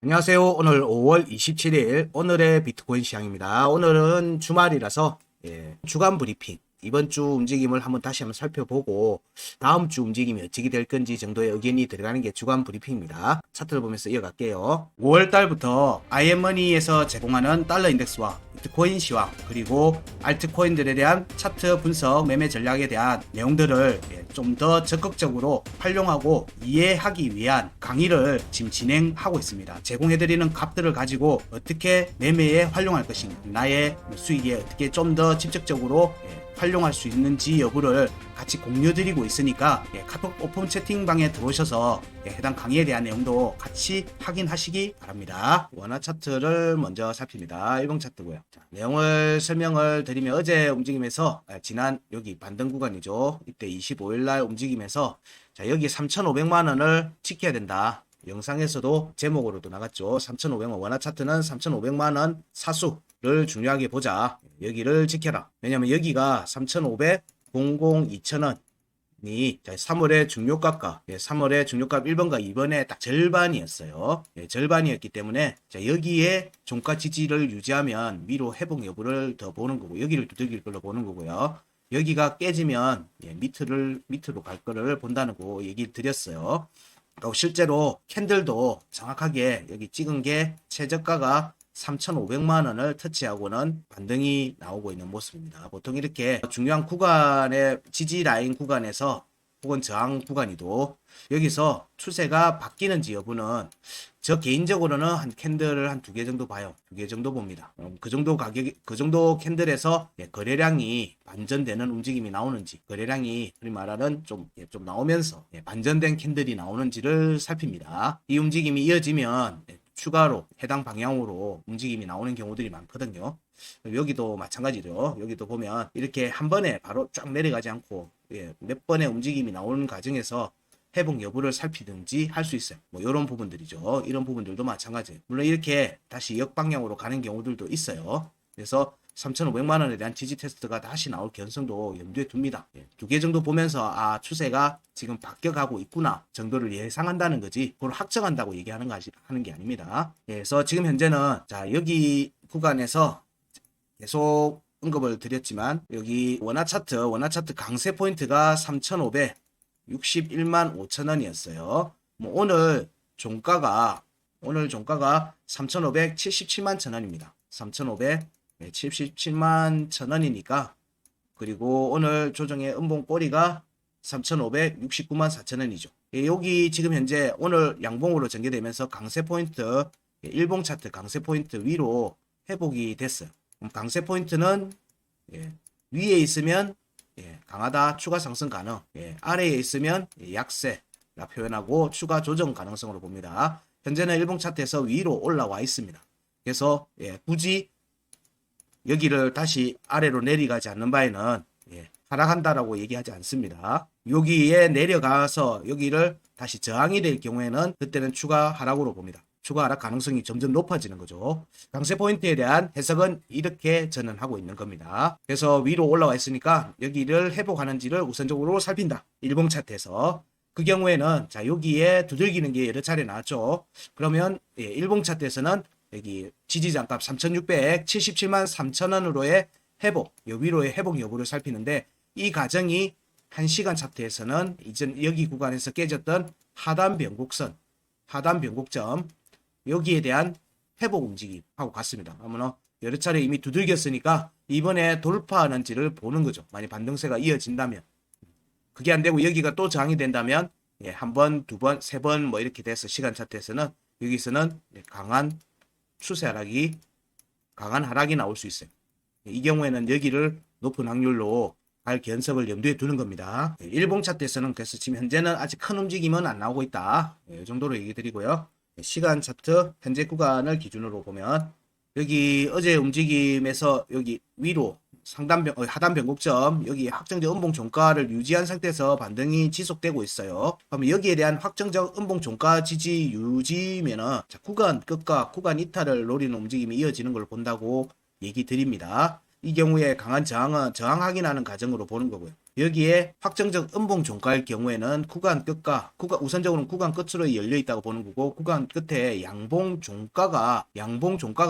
안녕하세요. 오늘 5월 27일 오늘의 비트코인 시장입니다. 오늘은 주말이라서 주간 브리핑 이번 주 움직임을 다시 한번 살펴보고 다음 주 움직임이 어떻게 될 건지 정도의 의견이 들어가는 게 주간 브리핑입니다. 차트를 보면서 이어갈게요. 5월 달부터 IM머니에서 제공하는 달러 인덱스와 비트코인 시황 그리고 알트코인들에 대한 차트 분석 매매 전략에 대한 내용들을 좀 더 적극적으로 활용하고 이해하기 위한 강의를 지금 진행하고 있습니다. 제공해드리는 값들을 가지고 어떻게 매매에 활용할 것인가, 나의 수익에 어떻게 좀 더 직접적으로 활용할 수 있는지 여부를 같이 공유드리고 있으니까 카톡 오픈 채팅방에 들어오셔서 해당 강의에 대한 내용도 같이 확인하시기 바랍니다. 원화 차트를 먼저 살핍니다. 일봉 차트고요. 자, 내용을 설명을 드리면 어제 움직임에서 지난 여기 반등 구간이죠. 이때 25일날 움직임에서 자, 여기 3,500만원을 지켜야 된다. 영상에서도 제목으로도 나갔죠. 3,500만 원화 차트는 3,500만원 사수를 중요하게 보자. 여기를 지켜라. 왜냐면 여기가 3,500, 00, 2,000원이 3월의 중요값과 3월의 중요값 1번과 2번의 딱 절반이었어요. 절반이었기 때문에 자, 여기에 종가 지지를 유지하면 위로 회복 여부를 더 보는 거고 여기를 두들길 걸로 보는 거고요. 여기가 깨지면 밑으로 갈 거를 본다는 거 얘기를 드렸어요. 실제로 캔들도 정확하게 여기 찍은 게 최저가가 3,500만원을 터치하고는 반등이 나오고 있는 모습입니다. 보통 이렇게 중요한 구간의 지지 라인 구간에서 혹은 저항 구간이도 여기서 추세가 바뀌는지 여부는 저 개인적으로는 한 캔들을 한 2개 정도 봐요. 2개 정도 봅니다. 그 정도 그 정도 캔들에서 거래량이 반전되는 움직임이 나오는지, 거래량이 흔히 말하는 좀 나오면서 반전된 캔들이 나오는지를 살핍니다. 이 움직임이 이어지면 추가로 해당 방향으로 움직임이 나오는 경우들이 많거든요. 여기도 마찬가지죠. 여기도 보면 이렇게 한 번에 바로 쫙 내려가지 않고 몇 번의 움직임이 나오는 과정에서 회복 여부를 살피든지 할 수 있어요. 뭐 이런 부분들이죠. 이런 부분들도 마찬가지예요. 물론 이렇게 다시 역방향으로 가는 경우들도 있어요. 그래서 3,500만원에 대한 지지 테스트가 다시 나올 가능성도 염두에 둡니다. 2개 정도 보면서 추세가 지금 바뀌어가고 있구나 정도를 예상한다는 거지 그걸 확정한다고 얘기하는 하는 게 아닙니다. 그래서 지금 현재는 자 여기 구간에서 계속 언급을 드렸지만 여기 원화 차트 강세 포인트가 3,561만 5천원이었어요. 뭐 오늘 종가가 3,577만 천원입니다. 3,577만 천원이니까 그리고 오늘 조정의 음봉꼬리가 3,569만 4천원이죠. 여기 지금 현재 오늘 양봉으로 전개되면서 강세 포인트 일봉 차트 강세 포인트 위로 회복이 됐어요. 강세 포인트는 위에 있으면 강하다 추가 상승 가능, 아래에 있으면 약세라 표현하고 추가 조정 가능성으로 봅니다. 현재는 일봉 차트에서 위로 올라와 있습니다. 그래서 굳이 여기를 다시 아래로 내려가지 않는 바에는 하락한다라고 얘기하지 않습니다. 여기에 내려가서 여기를 다시 저항이 될 경우에는 그때는 추가 하락으로 봅니다. 추가 하락 가능성이 점점 높아지는 거죠. 강세 포인트에 대한 해석은 이렇게 저는 하고 있는 겁니다. 그래서 위로 올라와 있으니까 여기를 회복하는지를 우선적으로 살핀다. 일봉 차트에서. 그 경우에는 자 여기에 두들기는 게 여러 차례 나왔죠. 그러면 일봉 차트에서는 여기 지지장값 3,677만 3천원으로의 회복, 위로의 회복 여부를 살피는데 이 과정이 1시간 차트에서는 이전 여기 구간에서 깨졌던 하단 변곡점 여기에 대한 회복 움직임하고 같습니다. 아무나 여러 차례 이미 두들겼으니까 이번에 돌파하는지를 보는 거죠. 만약 반등세가 이어진다면. 그게 안 되고 여기가 또 저항이 된다면 한 번, 두 번, 세 번 뭐 이렇게 돼서 시간 차트에서는 여기서는 강한 추세 하락이 강한 하락이 나올 수 있어요. 이 경우에는 여기를 높은 확률로 갈 견석을 염두에 두는 겁니다. 일봉 차트에서는 그래서 지금 현재는 아직 큰 움직임은 안 나오고 있다. 이 정도로 얘기 드리고요. 시간 차트 현재 구간을 기준으로 보면 여기 어제 움직임에서 여기 위로 하단 변곡점 여기 확정적 음봉 종가를 유지한 상태에서 반등이 지속되고 있어요. 그러면 여기에 대한 확정적 음봉 종가 지지 유지면은 구간 끝과 구간 이탈을 노리는 움직임이 이어지는 걸 본다고 얘기 드립니다. 이 경우에 강한 저항은 저항 확인하는 과정으로 보는 거고요. 여기에 확정적 음봉 종가일 경우에는 구간 끝과 우선적으로는 구간 끝으로 열려 있다고 보는 거고, 구간 끝에 양봉 종가가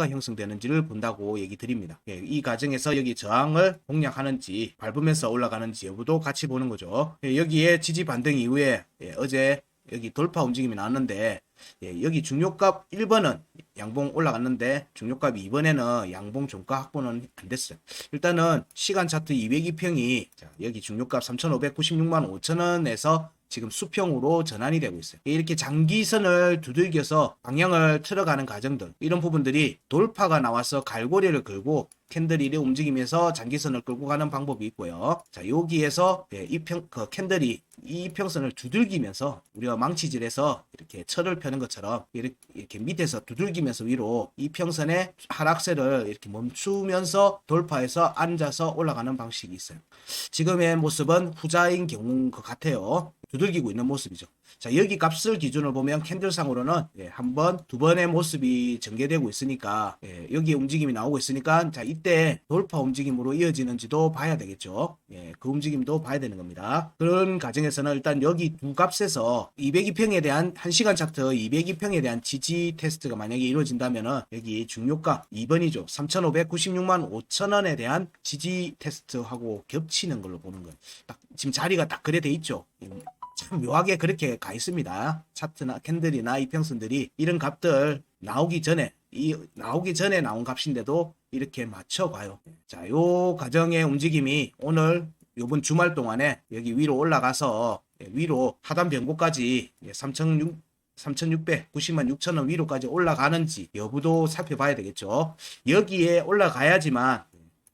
형성되는지를 본다고 얘기 드립니다. 이 과정에서 여기 저항을 공략하는지 밟으면서 올라가는지 여부도 같이 보는 거죠. 여기에 지지 반등 이후에 어제 여기 돌파 움직임이 나왔는데, 여기 중요값 1번은 양봉 올라갔는데 중요값 2번에는 양봉 종가 확보는 안 됐어요. 일단은 시간 차트 202평이 여기 중요값 3,596만 5천원에서 지금 수평으로 전환이 되고 있어요. 이렇게 장기선을 두들겨서 방향을 틀어가는 과정들, 이런 부분들이 돌파가 나와서 갈고리를 걸고 캔들이 이렇게 움직이면서 장기선을 끌고 가는 방법이 있고요. 자, 여기에서 캔들이 이 이평선을 두들기면서 우리가 망치질해서 이렇게 철을 펴는 것처럼 이렇게 밑에서 두들기면서 위로 이평선의 하락세를 이렇게 멈추면서 돌파해서 앉아서 올라가는 방식이 있어요. 지금의 모습은 후자인 경우인 것 같아요. 두들기고 있는 모습이죠. 자, 여기 값을 기준으로 보면 캔들상으로는 한 번, 두 번의 모습이 전개되고 있으니까, 여기 움직임이 나오고 있으니까, 자, 이때 돌파 움직임으로 이어지는지도 봐야 되겠죠. 그 움직임도 봐야 되는 겁니다. 그런 과정에서는 일단 여기 두 값에서 202평에 대한 1시간 차트 202평에 대한 지지 테스트가 만약에 이루어진다면은 여기 중요가 2번이죠. 3,596만 5천원에 대한 지지 테스트하고 겹치는 걸로 보는 거예요. 딱 지금 자리가 딱 그래 돼 있죠. 참 묘하게 그렇게 가 있습니다. 차트나 캔들이나 이평선들이 이런 값들 나오기 전에 나온 값인데도 이렇게 맞춰가요. 자, 요 과정의 움직임이 오늘 요번 주말 동안에 여기 위로 올라가서 위로 하단 변고까지 3,690만 6천원 위로까지 올라가는지 여부도 살펴봐야 되겠죠. 여기에 올라가야지만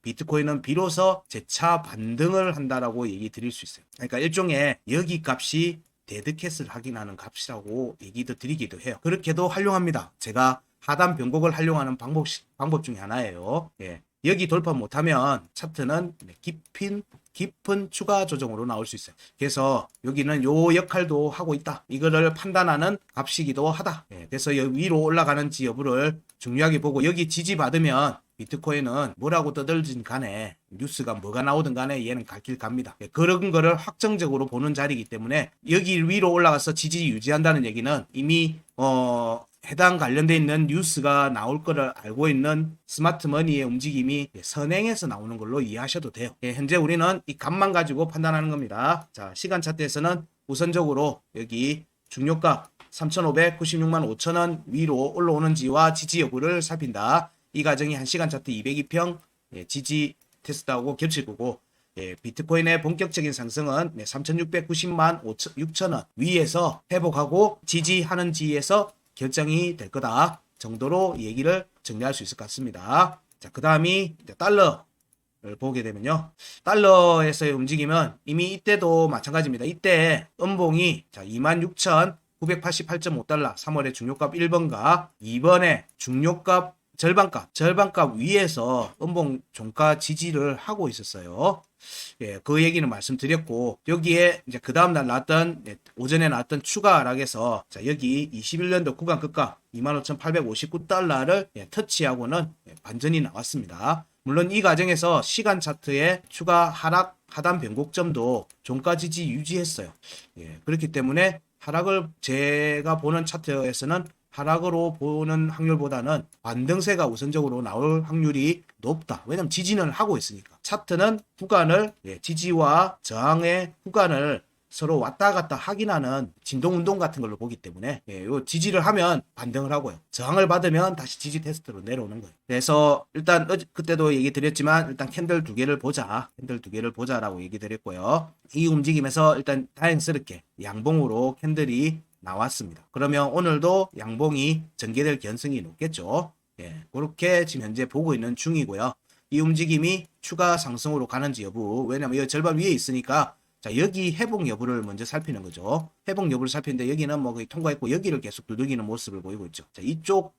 비트코인은 비로소 재차 반등을 한다라고 얘기 드릴 수 있어요. 그러니까 일종의 여기 값이 데드캣을 확인하는 값이라고 얘기도 드리기도 해요. 그렇게도 활용합니다. 제가 하단 변곡을 활용하는 방법 중에 하나예요. 여기 돌파 못하면 차트는 깊은 추가 조정으로 나올 수 있어요. 그래서 여기는 요 역할도 하고 있다. 이거를 판단하는 값이기도 하다. 그래서 여기 위로 올라가는지 여부를 중요하게 보고, 여기 지지받으면 비트코인은 뭐라고 떠들진 간에 뉴스가 뭐가 나오든 간에 얘는 갈 길 갑니다. 그런 거를 확정적으로 보는 자리이기 때문에 여기 위로 올라가서 지지 유지한다는 얘기는 이미 해당 관련돼 있는 뉴스가 나올 거를 알고 있는 스마트 머니의 움직임이 선행해서 나오는 걸로 이해하셔도 돼요. 현재 우리는 이 값만 가지고 판단하는 겁니다. 자, 시간 차트에서는 우선적으로 여기 중요가 3,596만 5천원 위로 올라오는지와 지지 여부를 살핀다. 이 과정이 1시간 차트 202평 지지 테스트하고 겹칠 거고, 비트코인의 본격적인 상승은 3,690만 6천원 위에서 회복하고 지지하는지에서 결정이 될 거다 정도로 얘기를 정리할 수 있을 것 같습니다. 자, 그 다음이 달러를 보게 되면요. 달러에서의 움직임은 이미 이때도 마찬가지입니다. 이때 음봉이 26,988.5달러 3월에 중요값 1번과 2번에 중요값 절반값 위에서 음봉 종가 지지를 하고 있었어요. 그 얘기는 말씀드렸고, 여기에 이제 그 다음날 나왔던 오전에 나왔던 추가 하락에서 여기 21년도 구간 끝가 25,859달러를 터치하고는 반전이 나왔습니다. 물론 이 과정에서 시간 차트의 추가 하락 하단 변곡점도 종가 지지 유지했어요. 그렇기 때문에 하락을 제가 보는 차트에서는 하락으로 보는 확률보다는 반등세가 우선적으로 나올 확률이 높다. 왜냐면 지지는 하고 있으니까. 차트는 구간을 지지와 저항의 구간을 서로 왔다 갔다 확인하는 진동운동 같은 걸로 보기 때문에 요 지지를 하면 반등을 하고요. 저항을 받으면 다시 지지 테스트로 내려오는 거예요. 그래서 일단 그때도 얘기 드렸지만 일단 캔들 두 개를 보자라고 얘기 드렸고요. 이 움직임에서 일단 다행스럽게 양봉으로 캔들이 나왔습니다. 그러면 오늘도 양봉이 전개될 가능성이 높겠죠. 그렇게 지금 현재 보고 있는 중이고요. 이 움직임이 추가 상승으로 가는지 여부, 왜냐면 이 절반 위에 있으니까 자, 여기 회복 여부를 먼저 살피는 거죠. 회복 여부를 살피는데 여기는 뭐 거의 통과했고 여기를 계속 두들기는 모습을 보이고 있죠. 자, 이쪽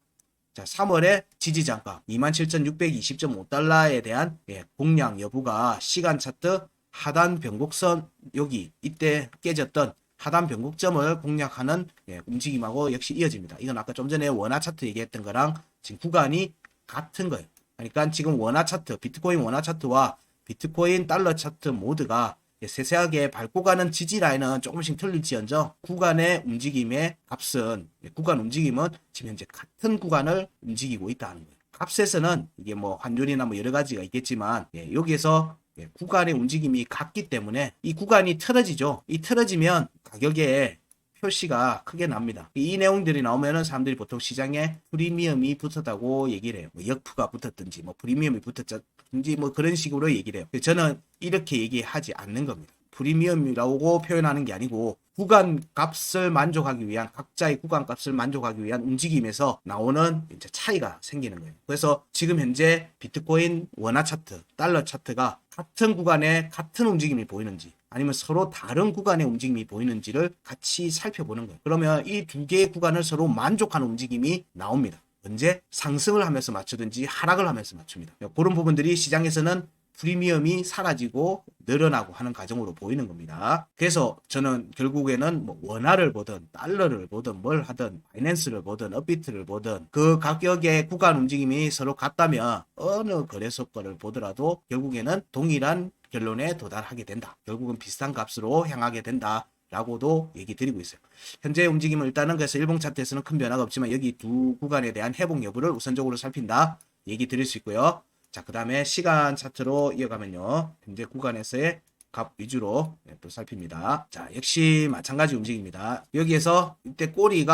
3월에 지지장가 27,620.5달러에 대한 공략 여부가 시간 차트 하단 변곡선 여기 이때 깨졌던 하단 변곡점을 공략하는 움직임하고 역시 이어집니다. 이건 아까 좀 전에 원화 차트 얘기했던 거랑 지금 구간이 같은 거예요. 그러니까 지금 원화 차트, 비트코인 원화 차트와 비트코인 달러 차트 모두가 세세하게 밟고 가는 지지 라인은 조금씩 틀릴지언정 구간의 움직임의 값은 구간 움직임은 지금 현재 같은 구간을 움직이고 있다는 거예요. 값에서는 이게 뭐 환율이나 뭐 여러 가지가 있겠지만 여기에서 구간의 움직임이 같기 때문에 이 구간이 틀어지죠. 이 틀어지면 가격에 표시가 크게 납니다. 이 내용들이 나오면은 사람들이 보통 시장에 프리미엄이 붙었다고 얘기를 해요. 뭐 역프가 붙었든지 뭐 프리미엄이 붙었든지 뭐 그런 식으로 얘기를 해요. 저는 이렇게 얘기하지 않는 겁니다. 프리미엄이라고 표현하는 게 아니고 구간 값을 만족하기 위한 각자의 구간 값을 만족하기 위한 움직임에서 나오는 이제 차이가 생기는 거예요. 그래서 지금 현재 비트코인 원화 차트, 달러 차트가 같은 구간에 같은 움직임이 보이는지 아니면 서로 다른 구간의 움직임이 보이는지를 같이 살펴보는 거예요. 그러면 이 두 개의 구간을 서로 만족하는 움직임이 나옵니다. 언제? 상승을 하면서 맞추든지 하락을 하면서 맞춥니다. 그런 부분들이 시장에서는 프리미엄이 사라지고 늘어나고 하는 과정으로 보이는 겁니다. 그래서 저는 결국에는 뭐 원화를 보든 달러를 보든 뭘 하든 바이낸스를 보든 업비트를 보든 그 가격의 구간 움직임이 서로 같다면 어느 거래소 거를 보더라도 결국에는 동일한 결론에 도달하게 된다. 결국은 비슷한 값으로 향하게 된다. 라고도 얘기 드리고 있어요. 현재 움직임은 일단은 그래서 일봉 차트에서는 큰 변화가 없지만 여기 두 구간에 대한 회복 여부를 우선적으로 살핀다. 얘기 드릴 수 있고요. 자, 그 다음에 시간 차트로 이어가면요. 현재 구간에서의 값 위주로 또 살핍니다. 자, 역시 마찬가지 움직입니다. 여기에서 이때 꼬리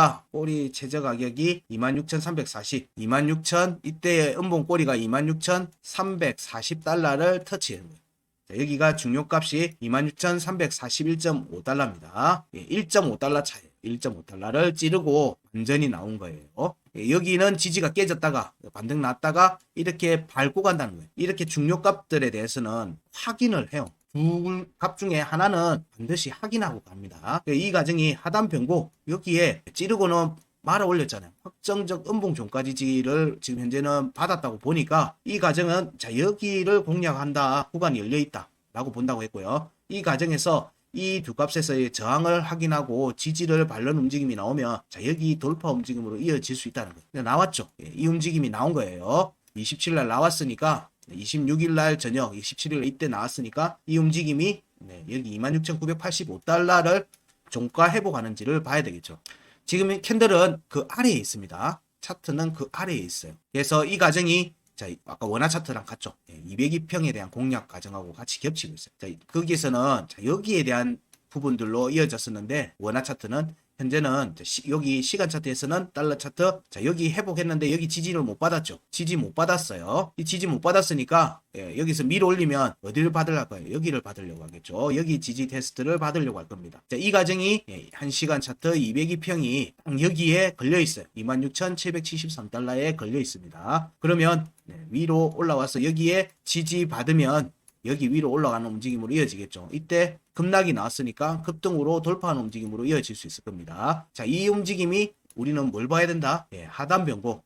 최저 가격이 26,340, 26,000 이때의 음봉 꼬리가 26,340달러를 터치하는 거예요. 자, 여기가 중요값이 26,341.5달러입니다. 1.5달러 차이. 1.5달러를 찌르고 완전히 나온 거예요. 여기는 지지가 깨졌다가 반등 났다가 이렇게 밟고 간다는 거예요. 이렇게 중요값들에 대해서는 확인을 해요. 두 값 중에 하나는 반드시 확인하고 갑니다. 이 과정이 하단 변곡 여기에 찌르고는 말아 올렸잖아요. 확정적 음봉 종가지지를 지금 현재는 받았다고 보니까 이 과정은 자 여기를 공략한다. 구간이 열려있다 라고 본다고 했고요. 이 과정에서 이 두 값에서의 저항을 확인하고 지지를 밟는 움직임이 나오면 자 여기 돌파 움직임으로 이어질 수 있다는 거예요. 나왔죠. 이 움직임이 나온 거예요. 27일 날 나왔으니까 26일 날 저녁 27일 이때 나왔으니까 이 움직임이 여기 26,985달러를 종가 회복하는지를 봐야 되겠죠. 지금 캔들은 그 아래에 있습니다. 차트는 그 아래에 있어요. 그래서 이 과정이 자, 아까 원화 차트랑 같죠. 202평에 대한 공략 과정하고 같이 겹치고 있어요. 자, 거기에서는 자, 여기에 대한 부분들로 이어졌었는데 원화 차트는 현재는 여기 시간 차트에서는 달러 차트 자 여기 회복했는데 여기 지지를 못 받았죠. 지지 못 받았어요. 이 지지 못 받았으니까 여기서 밀어 올리면 어디를 받으려고 거예요? 여기를 받으려고 하겠죠. 여기 지지 테스트를 받으려고 할 겁니다. 자, 이 과정이 1시간 차트 202평이 여기에 걸려 있어요. 26,773달러에 걸려 있습니다. 그러면 위로 올라와서 여기에 지지 받으면 여기 위로 올라가는 움직임으로 이어지겠죠. 이때 급락이 나왔으니까 급등으로 돌파하는 움직임으로 이어질 수 있을 겁니다. 자, 이 움직임이 우리는 뭘 봐야 된다? 하단 변곡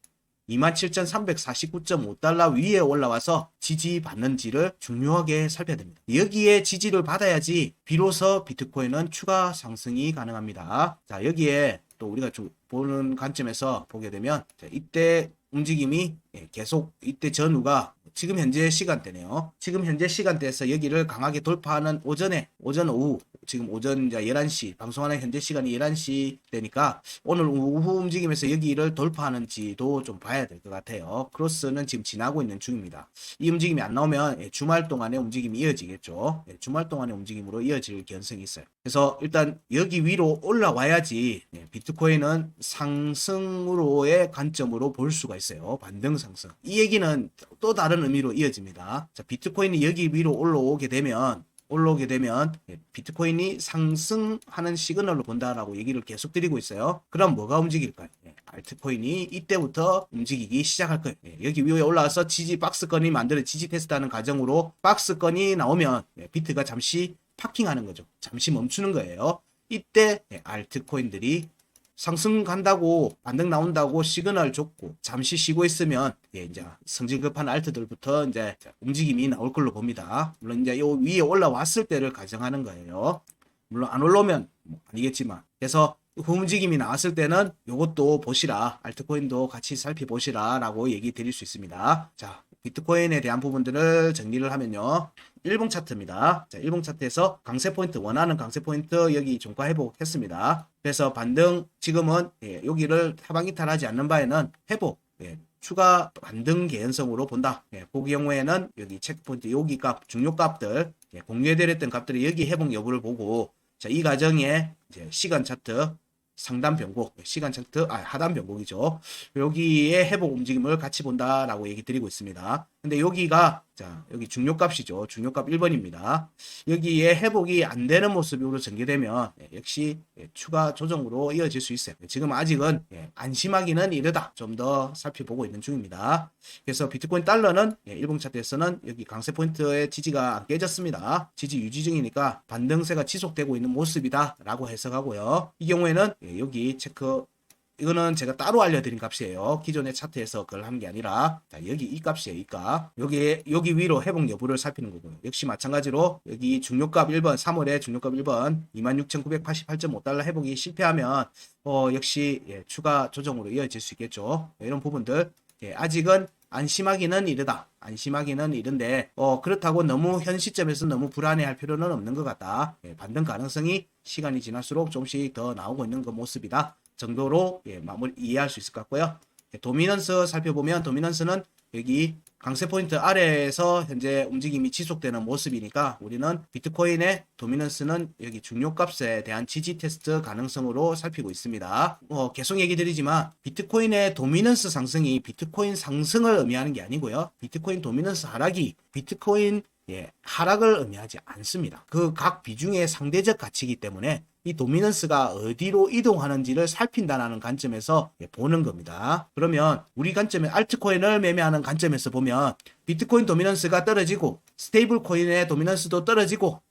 27,349.5달러 위에 올라와서 지지받는지를 중요하게 살펴야 됩니다. 여기에 지지를 받아야지 비로소 비트코인은 추가 상승이 가능합니다. 자, 여기에 또 우리가 좀 보는 관점에서 보게 되면 자, 이때 움직임이 계속 이때 전후가 지금 현재 시간대네요. 지금 현재 시간대에서 여기를 강하게 돌파하는 오전 오후 지금 오전 이제 11시 방송하는 현재 시간이 11시 되니까 오늘 오후 움직임에서 여기를 돌파하는지도 좀 봐야 될 것 같아요. 크로스는 지금 지나고 있는 중입니다. 이 움직임이 안 나오면 주말 동안의 움직임이 이어지겠죠. 주말 동안의 움직임으로 이어질 가능성이 있어요. 그래서 일단 여기 위로 올라와야지 비트코인은 상승으로의 관점으로 볼 수가 있어요. 반등 상승. 이 얘기는 또 다른 의미로 이어집니다. 자, 비트코인이 여기 위로 올라오게 되면 비트코인이 상승하는 시그널로 본다라고 얘기를 계속 드리고 있어요. 그럼 뭐가 움직일까요? 알트코인이 이때부터 움직이기 시작할 거예요. 여기 위에 올라와서 지지 박스권이 만들어 지지 테스트하는 과정으로 박스권이 나오면 비트가 잠시 파킹하는 거죠. 잠시 멈추는 거예요. 이때 알트코인들이 상승 간다고 반등 나온다고 시그널 줬고 잠시 쉬고 있으면 이제 성질 급한 알트들부터 이제 움직임이 나올 걸로 봅니다. 물론 이제 요 위에 올라왔을 때를 가정하는 거예요. 물론 안 올라오면 아니겠지만 그래서 그 움직임이 나왔을 때는 요것도 보시라 알트코인도 같이 살펴보시라 라고 얘기 드릴 수 있습니다. 자, 비트코인에 대한 부분들을 정리를 하면요. 일봉 차트입니다. 자, 일봉 차트에서 강세 포인트, 원하는 강세 포인트 여기 종가 회복했습니다. 그래서 반등 지금은 여기를 하방 이탈하지 않는 바에는 회복, 추가 반등 개연성으로 본다. 그 경우에는 여기 체크포인트 여기 값, 중요 값들, 공유해드렸던 값들이 여기 회복 여부를 보고, 자, 이 과정에 이제 시간 차트, 상단 변곡, 시간 차트, 하단 변곡이죠. 여기에 회복 움직임을 같이 본다라고 얘기 드리고 있습니다. 근데 여기가, 자, 여기 중요값이죠. 중요값 1번입니다. 여기에 회복이 안 되는 모습으로 전개되면 역시 추가 조정으로 이어질 수 있어요. 지금 아직은 안심하기는 이르다. 좀 더 살펴보고 있는 중입니다. 그래서 비트코인 달러는 일봉 차트에서는 여기 강세 포인트의 지지가 안 깨졌습니다. 지지 유지 중이니까 반등세가 지속되고 있는 모습이다 라고 해석하고요. 이 경우에는 여기 체크, 이거는 제가 따로 알려드린 값이에요. 기존의 차트에서 그걸 한 게 아니라, 자, 여기 이 값이에요. 이 값. 여기 위로 회복 여부를 살피는 거고요. 역시 마찬가지로 여기 중요값 1번, 3월에 중요값 1번 26,988.5달러 회복이 실패하면 역시 추가 조정으로 이어질 수 있겠죠. 이런 부분들 아직은 안심하기는 이르다. 안심하기는 이른데 그렇다고 너무 현 시점에서 너무 불안해할 필요는 없는 것 같다. 반등 가능성이 시간이 지날수록 조금씩 더 나오고 있는 그 모습이다 정도로 마무리 이해할 수 있을 것 같고요. 도미넌스 살펴보면 도미넌스는 여기 강세 포인트 아래에서 현재 움직임이 지속되는 모습이니까 우리는 비트코인의 도미넌스는 여기 중요값에 대한 지지 테스트 가능성으로 살피고 있습니다. 계속 얘기 드리지만 비트코인의 도미넌스 상승이 비트코인 상승을 의미하는 게 아니고요. 비트코인 도미넌스 하락이 비트코인 하락을 의미하지 않습니다. 그 각 비중의 상대적 가치이기 때문에 이 도미넌스가 어디로 이동하는지를 살핀다는 관점에서 보는 겁니다. 그러면 우리 관점에 알트코인을 매매하는 관점에서 보면 비트코인 도미넌스가 떨어지고 스테이블 코인의 도미넌스도 떨어지고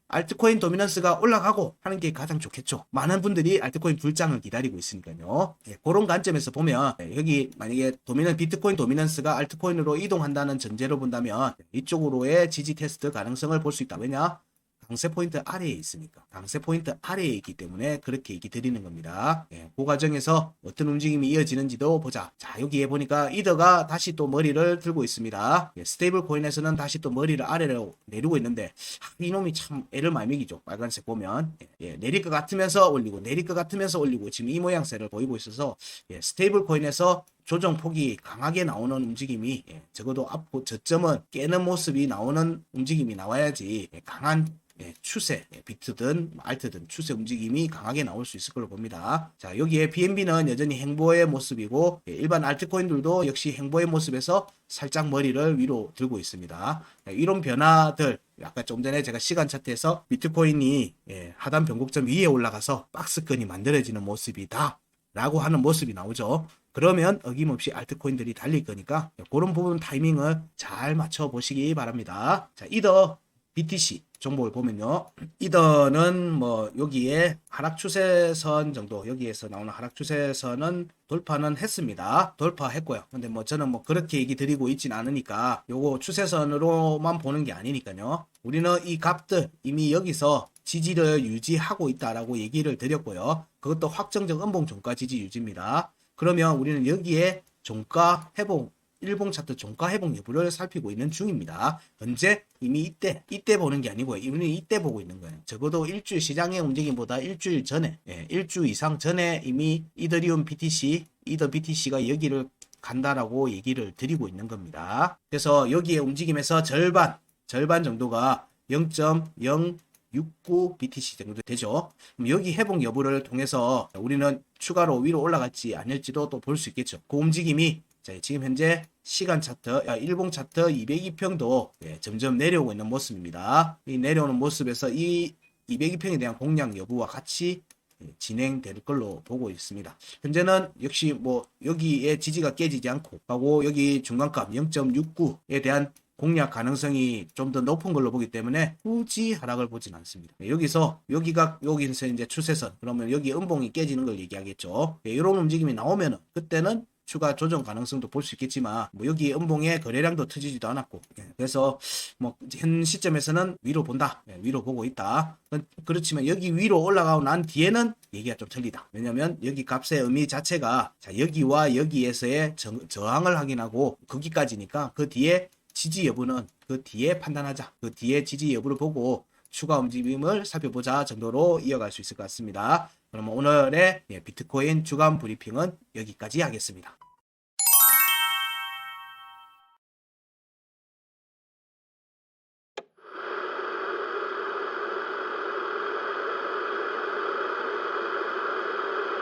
알트코인 도미넌스가 올라가고 하는 게 가장 좋겠죠. 많은 분들이 알트코인 불장을 기다리고 있으니까요. 그런 관점에서 보면 여기 만약에 비트코인 도미넌스가 알트코인으로 이동한다는 전제로 본다면 이쪽으로의 지지 테스트 가능성을 볼 수 있다. 왜냐? 강세 포인트 아래에 있으니까. 강세 포인트 아래에 있기 때문에 그렇게 얘기 드리는 겁니다. 그 과정에서 어떤 움직임이 이어지는지도 보자. 자, 여기에 보니까 이더가 다시 또 머리를 들고 있습니다. 스테이블 코인에서는 다시 또 머리를 아래로 내리고 있는데 이놈이 참 애를 많이 먹이죠. 빨간색 보면 내릴 것 같으면서 올리고 내릴 것 같으면서 올리고 지금 이 모양새를 보이고 있어서 스테이블 코인에서 조정폭이 강하게 나오는 움직임이 적어도 앞고 저점은 깨는 모습이 나오는 움직임이 나와야지 강한 추세, 비트든 알트든 추세 움직임이 강하게 나올 수 있을 걸로 봅니다. 자, 여기에 BNB는 여전히 행보의 모습이고 일반 알트코인들도 역시 행보의 모습에서 살짝 머리를 위로 들고 있습니다. 이런 변화들, 아까 좀 전에 제가 시간 차트에서 비트코인이 하단 변곡점 위에 올라가서 박스권이 만들어지는 모습이다 라고 하는 모습이 나오죠. 그러면 어김없이 알트코인들이 달릴 거니까 그런 부분 타이밍을 잘 맞춰 보시기 바랍니다. 자, 이더 BTC 종목을 보면요. 이더는 뭐 여기에 하락 추세선 정도, 여기에서 나오는 하락 추세선은 돌파는 했습니다. 돌파했고요. 근데 뭐 저는 뭐 그렇게 얘기 드리고 있진 않으니까 요거 추세선으로만 보는 게 아니니까요. 우리는 이 값들 이미 여기서 지지를 유지하고 있다라고 얘기를 드렸고요. 그것도 확정적 음봉 종가 지지 유지입니다. 그러면 우리는 여기에 종가 회복, 일봉 차트 종가 회복 여부를 살피고 있는 중입니다. 현재 이미 이때 보는 게 아니고요. 우리는 이때 보고 있는 거예요. 적어도 일주일 시장의 움직임보다 일주일 전에, 일주 이상 전에 이미 이더리움 BTC, 이더 BTC가 여기를 간다라고 얘기를 드리고 있는 겁니다. 그래서 여기에 움직임에서 절반 정도가 0.069 BTC 정도 되죠. 그럼 여기 회복 여부를 통해서 우리는 추가로 위로 올라갈지 아닐지도 또 볼 수 있겠죠. 그 움직임이 자, 지금 현재 시간 차트, 일봉 차트 202평도 점점 내려오고 있는 모습입니다. 이 내려오는 모습에서 이 202평에 대한 공략 여부와 같이 진행될 걸로 보고 있습니다. 현재는 역시 뭐 여기에 지지가 깨지지 않고 하고 여기 중간값 0.69에 대한 공략 가능성이 좀 더 높은 걸로 보기 때문에 굳이 하락을 보진 않습니다. 여기서 이제 추세선, 그러면 여기 음봉이 깨지는 걸 얘기하겠죠. 이런 움직임이 나오면은 그때는 추가 조정 가능성도 볼 수 있겠지만 뭐 여기 음봉의 거래량도 터지지도 않았고 그래서 뭐 현 시점에서는 위로 본다. 위로 보고 있다. 그렇지만 여기 위로 올라가고 난 뒤에는 얘기가 좀 틀리다. 왜냐면 여기 값의 의미 자체가 자 여기와 여기에서의 저항을 확인하고 거기까지니까 그 뒤에 지지 여부는 그 뒤에 판단하자. 그 뒤에 지지 여부를 보고 추가 움직임을 살펴보자 정도로 이어갈 수 있을 것 같습니다. 그러면 오늘의 비트코인 주간 브리핑은 여기까지 하겠습니다.